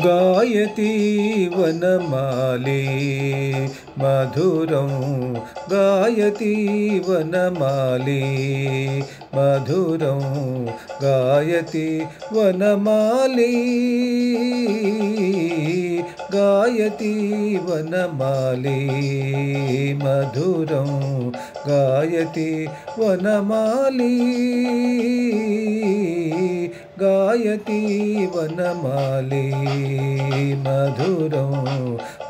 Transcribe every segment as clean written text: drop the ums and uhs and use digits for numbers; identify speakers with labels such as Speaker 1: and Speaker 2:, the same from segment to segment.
Speaker 1: गायति वनमाली मधुरं गायति वनमाली मधुरं गायति वनमाली गायति वनमाली मधुरं गायति वनमाली गायति वनमाली मधुरं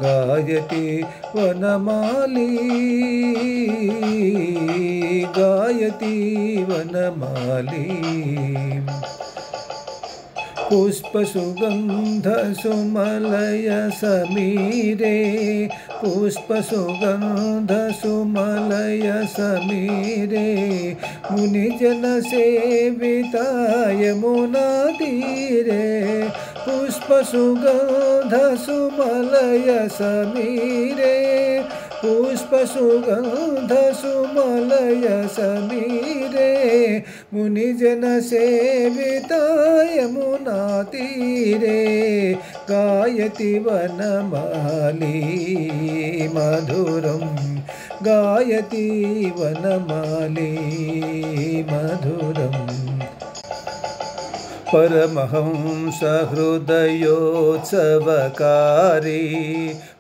Speaker 1: गायति वनमाली गायति वनमाली पुष्पसुगन्धसुमलय समीरे पुष्पसुगन्धसुमलय समीरे मुनिजनसेविताय यमुनातीरे पुष्पसुगन्धसुमलय समीरे पुष्पसुगन्धसुमलय समीरे मुनिजनसेविताय यमुनातीरे गायति वनमाली मधुरं गायति वनमाली मधुरम् परमहंस हृदयोत्सवकारी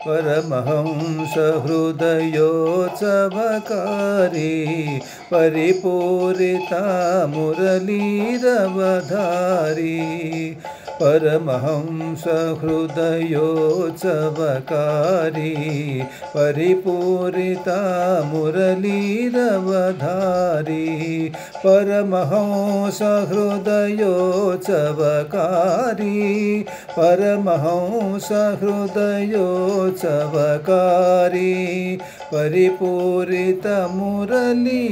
Speaker 1: परमहंस हृदयोत्सवकारी परिपूरिता मुरलीरवधारी परमहंस हृदयोत्सवकारी परिपूरिता मुरलीरवधारी परमहंस हृदयोत्सवकारी परमहंस हृदयोत्सवकारी परिपूरित मुरलीरवधारी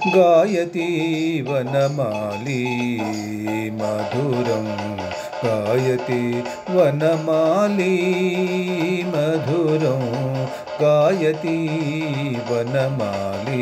Speaker 1: गायति वनमाली मधुरं गायति वनमाली मधुरं गायति वनमाली।